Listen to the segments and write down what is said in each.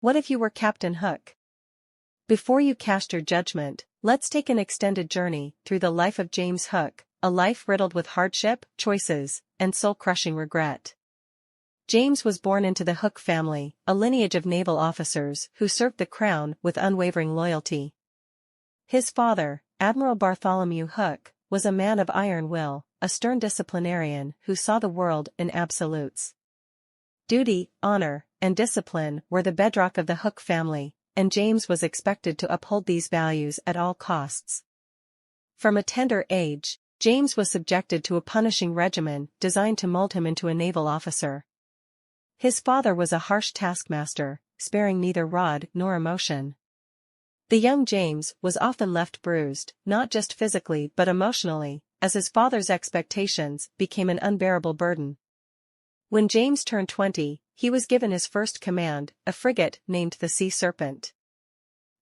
What if you were Captain Hook? Before you cast your judgment, let's take an extended journey through the life of James Hook, a life riddled with hardship, choices, and soul-crushing regret. James was born into the Hook family, a lineage of naval officers who served the crown with unwavering loyalty. His father, Admiral Bartholomew Hook, was a man of iron will, a stern disciplinarian who saw the world in absolutes. Duty, honor, and discipline were the bedrock of the Hook family, and James was expected to uphold these values at all costs. From a tender age, James was subjected to a punishing regimen designed to mold him into a naval officer. His father was a harsh taskmaster, sparing neither rod nor emotion. The young James was often left bruised, not just physically but emotionally, as his father's expectations became an unbearable burden. When James turned 20, he was given his first command, a frigate named the Sea Serpent.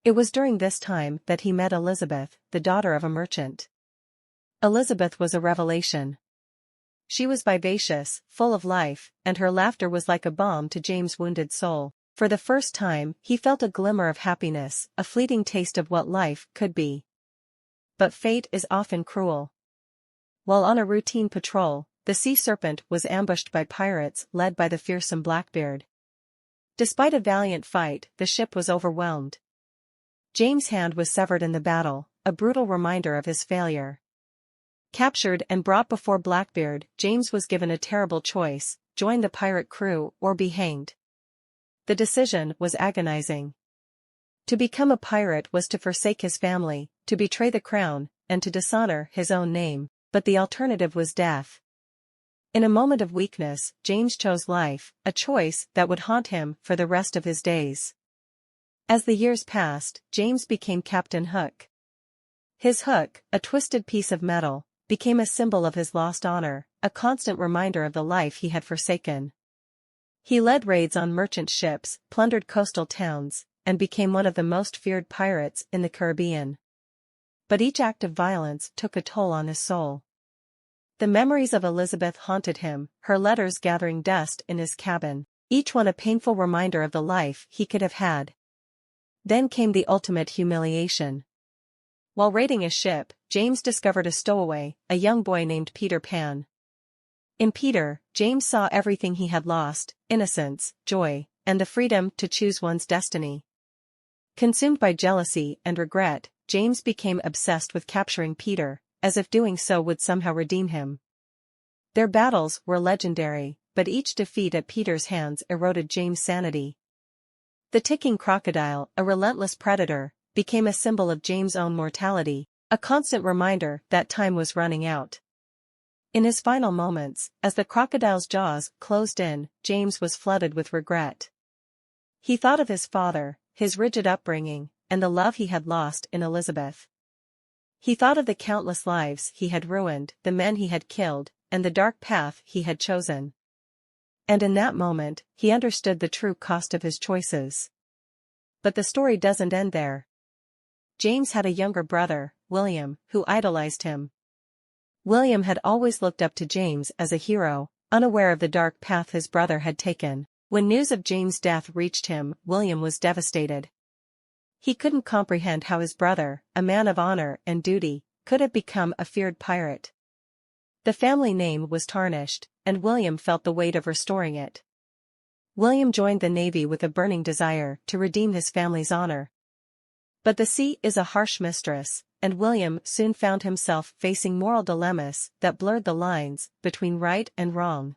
It was during this time that he met Elizabeth, the daughter of a merchant. Elizabeth was a revelation. She was vivacious, full of life, and her laughter was like a balm to James' wounded soul. For the first time, he felt a glimmer of happiness, a fleeting taste of what life could be. But fate is often cruel. While on a routine patrol, the Sea Serpent was ambushed by pirates led by the fearsome Blackbeard. Despite a valiant fight, the ship was overwhelmed. James' hand was severed in the battle, a brutal reminder of his failure. Captured and brought before Blackbeard, James was given a terrible choice: join the pirate crew or be hanged. The decision was agonizing. To become a pirate was to forsake his family, to betray the crown, and to dishonor his own name, but the alternative was death. In a moment of weakness, James chose life, a choice that would haunt him for the rest of his days. As the years passed, James became Captain Hook. His hook, a twisted piece of metal, became a symbol of his lost honor, a constant reminder of the life he had forsaken. He led raids on merchant ships, plundered coastal towns, and became one of the most feared pirates in the Caribbean. But each act of violence took a toll on his soul. The memories of Elizabeth haunted him, her letters gathering dust in his cabin, each one a painful reminder of the life he could have had. Then came the ultimate humiliation. While raiding a ship, James discovered a stowaway, a young boy named Peter Pan. In Peter, James saw everything he had lost: innocence, joy, and the freedom to choose one's destiny. Consumed by jealousy and regret, James became obsessed with capturing Peter, as if doing so would somehow redeem him. Their battles were legendary, but each defeat at Peter's hands eroded James' sanity. The ticking crocodile, a relentless predator, became a symbol of James' own mortality, a constant reminder that time was running out. In his final moments, as the crocodile's jaws closed in, James was flooded with regret. He thought of his father, his rigid upbringing, and the love he had lost in Elizabeth. He thought of the countless lives he had ruined, the men he had killed, and the dark path he had chosen. And in that moment, he understood the true cost of his choices. But the story doesn't end there. James had a younger brother, William, who idolized him. William had always looked up to James as a hero, unaware of the dark path his brother had taken. When news of James' death reached him, William was devastated. He couldn't comprehend how his brother, a man of honor and duty, could have become a feared pirate. The family name was tarnished, and William felt the weight of restoring it. William joined the Navy with a burning desire to redeem his family's honor. But the sea is a harsh mistress, and William soon found himself facing moral dilemmas that blurred the lines between right and wrong.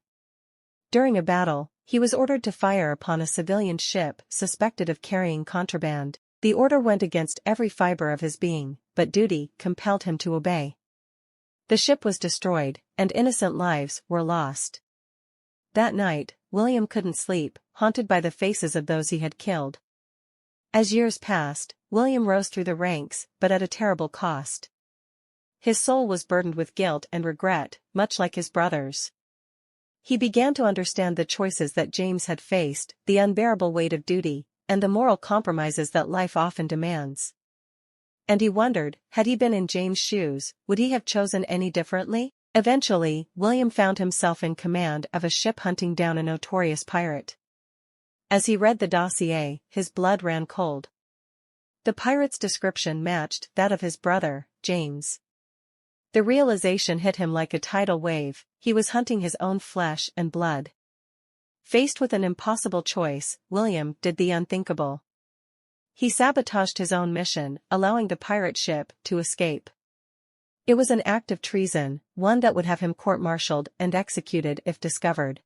During a battle, he was ordered to fire upon a civilian ship suspected of carrying contraband. The order went against every fiber of his being, but duty compelled him to obey. The ship was destroyed, and innocent lives were lost. That night, William couldn't sleep, haunted by the faces of those he had killed. As years passed, William rose through the ranks, but at a terrible cost. His soul was burdened with guilt and regret, much like his brother's. He began to understand the choices that James had faced, the unbearable weight of duty, and the moral compromises that life often demands. And he wondered, had he been in James' shoes, would he have chosen any differently? Eventually, William found himself in command of a ship hunting down a notorious pirate. As he read the dossier, his blood ran cold. The pirate's description matched that of his brother, James. The realization hit him like a tidal wave: he was hunting his own flesh and blood. Faced with an impossible choice, William did the unthinkable. He sabotaged his own mission, allowing the pirate ship to escape. It was an act of treason, one that would have him court-martialed and executed if discovered.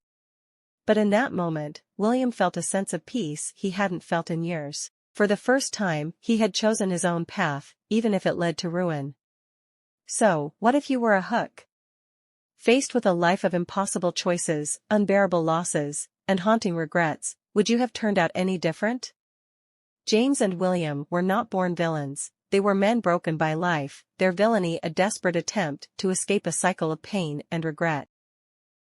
But in that moment, William felt a sense of peace he hadn't felt in years. For the first time, he had chosen his own path, even if it led to ruin. So, what if you were a Hook? Faced with a life of impossible choices, unbearable losses, and haunting regrets, would you have turned out any different? James and William were not born villains, they were men broken by life, their villainy a desperate attempt to escape a cycle of pain and regret.